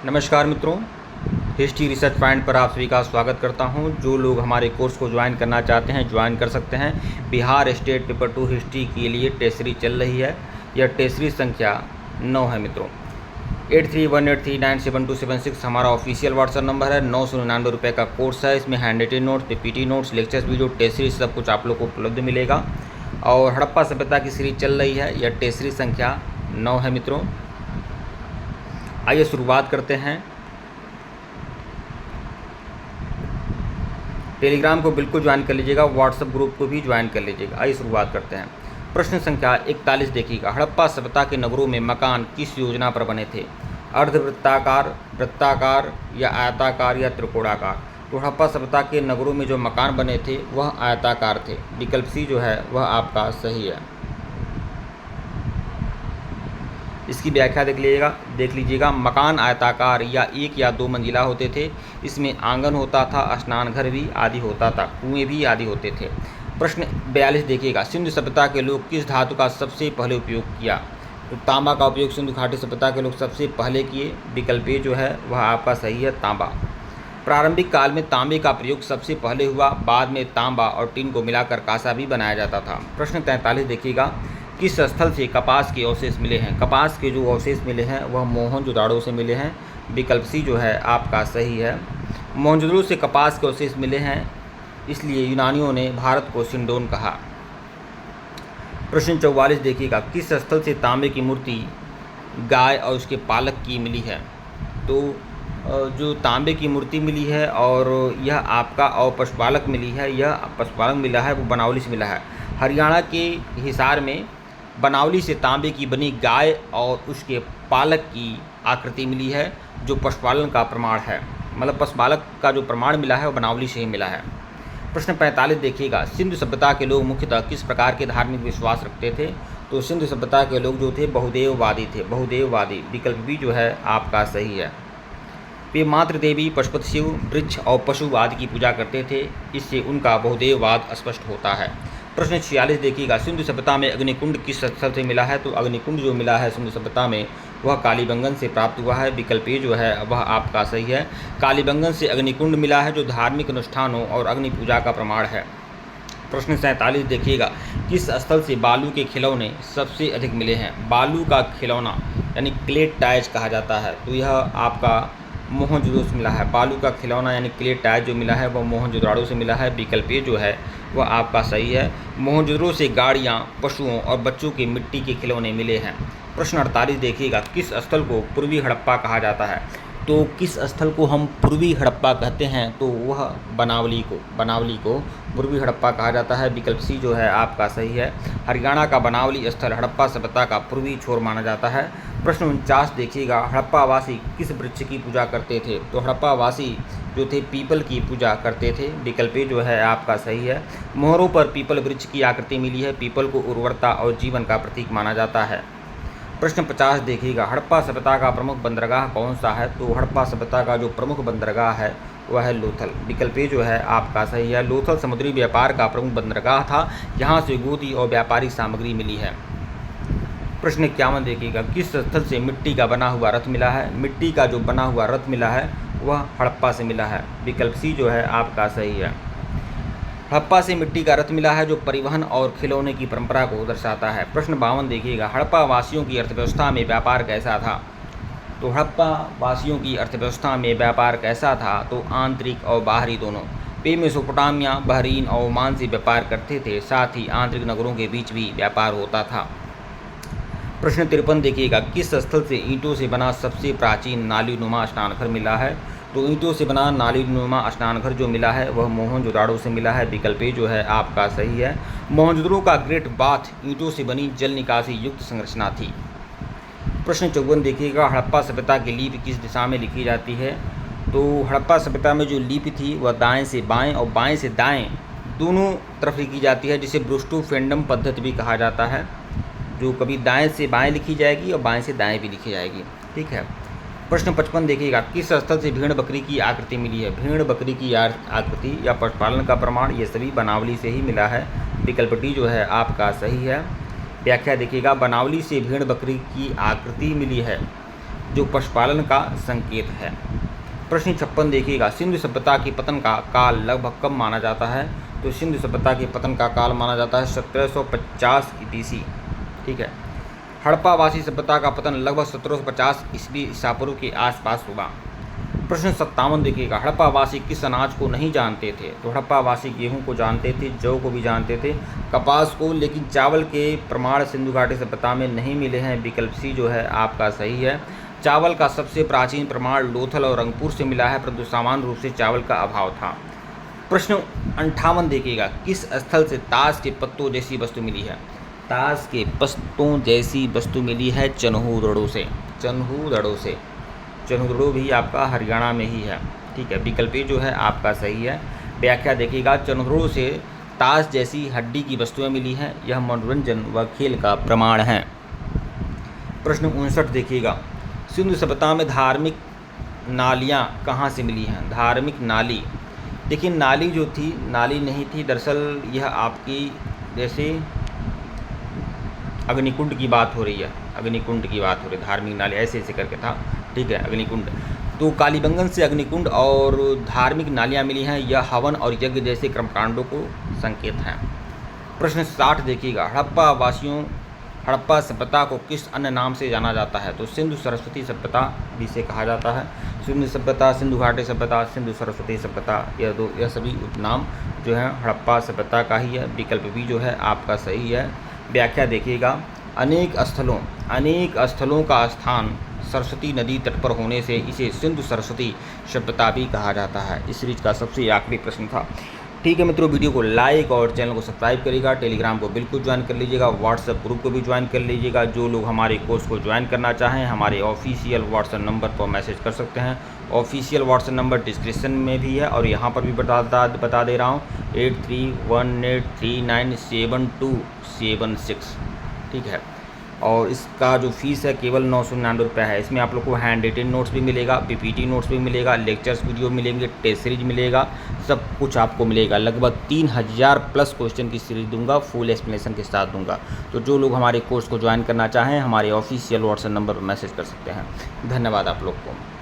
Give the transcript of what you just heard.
नमस्कार मित्रों, history research point पर आप सभी का स्वागत करता हूं। जो लोग हमारे कोर्स को ज्वाइन करना चाहते हैं ज्वाइन कर सकते हैं। बिहार स्टेट पेपर 2 हिस्ट्री के लिए टेस्ट सीरीज चल रही है। यह टेस्ट सीरीज संख्या 9 है मित्रों। 8318397276 हमारा ऑफिशियल व्हाट्सएप नंबर है। 999 रुपये का कोर्स है। इसमें hand written notes, PPT notes, lectures, video, test series सब कुछ आप लोग को उपलब्ध मिलेगा। और हड़प्पा सभ्यता की सीरीज चल रही है। यह टेस्ट सीरीज संख्या 9 है मित्रों। आइए शुरुआत करते हैं। टेलीग्राम को बिल्कुल ज्वाइन कर लीजिएगा, व्हाट्सएप ग्रुप को भी ज्वाइन कर लीजिएगा। आइए शुरुआत करते हैं। प्रश्न संख्या 41 देखिएगा। हड़प्पा सभ्यता के नगरों में मकान किस योजना पर बने थे? अर्धवृत्ताकार, वृत्ताकार या आयताकार या त्रिकोणाकार? तो हड़प्पा सभ्यता के नगरों में जो मकान बने थे वह आयताकार थे। विकल्प सी जो है वह आपका सही है। इसकी व्याख्या देख लीजिएगा। मकान आयताकार या एक या दो मंजिला होते थे। इसमें आंगन होता था, स्नान घर भी आदि होता था, कुएं भी आदि होते थे। प्रश्न 42 देखिएगा। सिंधु सभ्यता के लोग किस धातु का सबसे पहले उपयोग किया? तो तांबा का उपयोग सिंधु घाटी सभ्यता के लोग सबसे पहले किए। विकल्प ए जो है वह आपका सही है, तांबा। प्रारंभिक काल में तांबे का प्रयोग सबसे पहले हुआ, बाद में तांबा और टीन को मिलाकर कांसा भी बनाया जाता था। प्रश्न 43 देखिएगा। किस स्थल से कपास के अवशेष मिले हैं? कपास के जो अवशेष मिले हैं वह मोहनजोदाड़ो से मिले हैं। विकल्प सी जो है आपका सही है। मोहनजोदड़ो से कपास के अवशेष मिले हैं, इसलिए यूनानियों ने भारत को सिंडोन कहा। प्रश्न 44 देखिएगा। किस स्थल से तांबे की मूर्ति गाय और उसके पालक की मिली है? तो जो तांबे की मूर्ति मिली है और यह आपका और पशुपालक मिली है, यह पशुपालक मिला है वो बनावली से मिला है। हरियाणा के हिसार में बनावली से तांबे की बनी गाय और उसके पालक की आकृति मिली है, जो पशुपालन का प्रमाण है। मतलब पशुपालक का जो प्रमाण मिला है वो बनावली से ही मिला है। प्रश्न 45 देखिएगा। सिंधु सभ्यता के लोग मुख्यतः किस प्रकार के धार्मिक विश्वास रखते थे? तो सिंधु सभ्यता के लोग जो थे बहुदेववादी थे, बहुदेववादी। विकल्प भी जो है आपका सही है। वे मातृ देवी, पशुपति शिव, वृक्ष और पशु आदि की पूजा करते थे। इससे उनका बहुदेववाद स्पष्ट होता है। प्रश्न 46 देखिएगा। सिंधु सभ्यता में अग्निकुंड किस स्थल से मिला है? तो अग्निकुंड जो मिला है सिंधु सभ्यता में वह कालीबंगन से प्राप्त हुआ है। विकल्प ए जो है वह आपका सही है। कालीबंगन से अग्निकुंड मिला है, जो धार्मिक अनुष्ठानों और अग्नि पूजा का प्रमाण है। प्रश्न 47 देखिएगा। किस स्थल से बालू के खिलौने सबसे अधिक मिले हैं? बालू का खिलौना यानी क्ले टाइज कहा जाता है, तो यह आपका मोहनजोदड़ो से मिला है। बालू का खिलौना यानी क्ले टाइज जो मिला है वह मोहनजोदड़ो से मिला है। विकल्प ए जो है वह आपका सही है। मोहनजोदड़ो से गाड़ियाँ, पशुओं और बच्चों के मिट्टी के खिलौने मिले हैं। प्रश्न 48 देखिएगा। किस स्थल को पूर्वी हड़प्पा कहा जाता है? तो किस स्थल को हम पूर्वी हड़प्पा कहते हैं? तो वह बनावली को पूर्वी हड़प्पा कहा जाता है। विकल्प सी जो है आपका सही है। हरियाणा का बनावली स्थल हड़प्पा सभ्यता का पूर्वी छोर माना जाता है। प्रश्न 49 देखिएगा। हड़प्पावासी किस वृक्ष की पूजा करते थे? तो हड़प्पावासी जो थे पीपल की पूजा करते थे। विकल्प जो है आपका सही है। मोहरों पर पीपल वृक्ष की आकृति मिली है। पीपल को उर्वरता और जीवन का प्रतीक माना जाता है। प्रश्न 50 देखिएगा। हड़प्पा सभ्यता का प्रमुख बंदरगाह कौन सा है? तो हड़प्पा सभ्यता का जो प्रमुख बंदरगाह है वह है लोथल। विकल्प जो है आपका सही है। लोथल समुद्री व्यापार का प्रमुख बंदरगाह था, यहाँ से गोदी और व्यापारिक सामग्री मिली है। प्रश्न 51 देखिएगा। किस स्थल से मिट्टी का बना हुआ रथ मिला है? मिट्टी का जो बना हुआ रथ मिला है वह हड़प्पा से मिला है। विकल्प सी जो है आपका सही है। हड़प्पा से मिट्टी का रथ मिला है, जो परिवहन और खिलौने की परंपरा को दर्शाता है। प्रश्न 52 देखिएगा। हड़प्पा वासियों की अर्थव्यवस्था में व्यापार कैसा था? तो हड़प्पा वासियों की अर्थव्यवस्था में व्यापार कैसा था? तो आंतरिक और बाहरी दोनों। वे मेसोपोटामिया, बहरीन और ओमान से व्यापार करते थे, साथ ही आंतरिक नगरों के बीच भी व्यापार होता था। प्रश्न 53 देखिएगा। किस स्थल से ईंटों से बना सबसे प्राचीन नालीनुमा स्नानघर मिला है? तो ईंटों से बना नालीनुमा स्नानघर जो मिला है वह मोहनजोदाड़ो से मिला है। विकल्प जो है आपका सही है। मोहनजोदड़ो का ग्रेट बाथ ईंटों से बनी जल निकासी युक्त संरचना थी। प्रश्न 54 देखिएगा। हड़प्पा सभ्यता की लिपि किस दिशा में लिखी जाती है? तो हड़प्पा सभ्यता में जो लिपि थी वह दाएं से बाएं और बाएं से दाएं दोनों तरफ लिखी जाती है, जिसे ब्रुस्टोफेंडम पद्धति भी कहा जाता है, जो कभी दाएं से बाएं लिखी जाएगी और बाएं से दाएं भी लिखी जाएगी। ठीक है। प्रश्न 55 देखिएगा। किस स्थल से भेड़ बकरी की आकृति मिली है? भेड़ बकरी की आकृति या पशुपालन का प्रमाण ये सभी बनावली से ही मिला है। विकल्प डी जो है आपका सही है। व्याख्या देखिएगा। बनावली से भेड़ बकरी की आकृति मिली है, जो पशुपालन का संकेत है। प्रश्न 56 देखिएगा, सिंधु सभ्यता के पतन का काल लगभग कब माना जाता है? तो सिंधु सभ्यता के पतन का काल माना जाता है 1750 ईस्वी। ठीक है। हड़प्पावासी सभ्यता का पतन लगभग 1750 ईसा पूर्व के आसपास हुआ। प्रश्न 57 देखिएगा, हड़प्पावासी किस अनाज को नहीं जानते थे? तो हड़प्पावासी गेहूं को जानते थे, जौ को भी जानते थे, कपास को, लेकिन चावल के प्रमाण सिंधु घाटी सभ्यता में नहीं मिले हैं। विकल्प सी जो है आपका सही है। चावल का सबसे प्राचीन प्रमाण लोथल और रंगपुर से मिला है, परंतु सामान्य रूप से चावल का अभाव था। प्रश्न 58 देखिएगा, किस स्थल से ताश के पत्तों जैसी वस्तु मिली है? ताश के पत्तों जैसी वस्तु मिली है चन्हूदड़ों से। चन्हूदड़ों से, चन्हूदड़ों भी आपका हरियाणा में ही है। ठीक है। विकल्प ए जो है आपका सही है। व्याख्या देखिएगा, चन्हूदड़ों से ताश जैसी हड्डी की वस्तुएं मिली हैं, यह मनोरंजन व खेल का प्रमाण है। प्रश्न 59 देखिएगा, सिंधु सभ्यता में धार्मिक नालियाँ कहाँ से मिली हैं? धार्मिक नाली, देखिए नाली जो थी, नाली नहीं थी, दरअसल यह आपकी जैसे अग्निकुंड की बात हो रही है, अग्निकुंड की बात हो रही है, धार्मिक नाली ऐसे ऐसे करके था। ठीक है। अग्निकुंड, तो कालीबंगन से अग्निकुंड और धार्मिक नालियाँ मिली हैं, यह हवन और यज्ञ जैसे कर्मकांडों को संकेत हैं। प्रश्न 60 देखिएगा, हड़प्पा सभ्यता को किस अन्य नाम से जाना जाता है? तो सिंधु सरस्वती सभ्यता भी इसे कहा जाता है। सिंधु सभ्यता, सिंधु घाटी सभ्यता, सिंधु सरस्वती सभ्यता, यह सभी उपनाम जो है हड़प्पा सभ्यता का ही है। विकल्प भी जो है आपका सही है। व्याख्या देखिएगा, अनेक स्थलों का स्थान सरस्वती नदी तट पर होने से इसे सिंधु सरस्वती सभ्यता भी कहा जाता है। इस सीरीज का सबसे आखिरी प्रश्न था। ठीक है मित्रों, वीडियो को लाइक और चैनल को सब्सक्राइब करिएगा। टेलीग्राम को बिल्कुल ज्वाइन कर लीजिएगा, व्हाट्सएप ग्रुप को भी ज्वाइन कर लीजिएगा। जो लोग हमारे कोर्स को ज्वाइन करना चाहें, हमारे ऑफिशियल व्हाट्सएप नंबर पर मैसेज कर सकते हैं। ऑफिशियल व्हाट्सएप नंबर डिस्क्रिप्शन में भी है और यहाँ पर भी बता दे रहा हूँ, 8318397276। ठीक है। और इसका जो फीस है केवल 999 रुपये है। इसमें आप लोग को हैंड रिटेन नोट्स भी मिलेगा, पीपीटी नोट्स भी मिलेगा, लेक्चर्स वीडियो मिलेंगे, टेस्ट सीरीज मिलेगा, सब कुछ आपको मिलेगा। लगभग 3000 प्लस क्वेश्चन की सीरीज दूंगा, फुल एक्सप्लेनेशन के साथ दूंगा। तो जो लोग हमारे कोर्स को ज्वाइन करना चाहें, हमारे ऑफिशियल व्हाट्सएप नंबर पर मैसेज कर सकते हैं। धन्यवाद आप लोग को।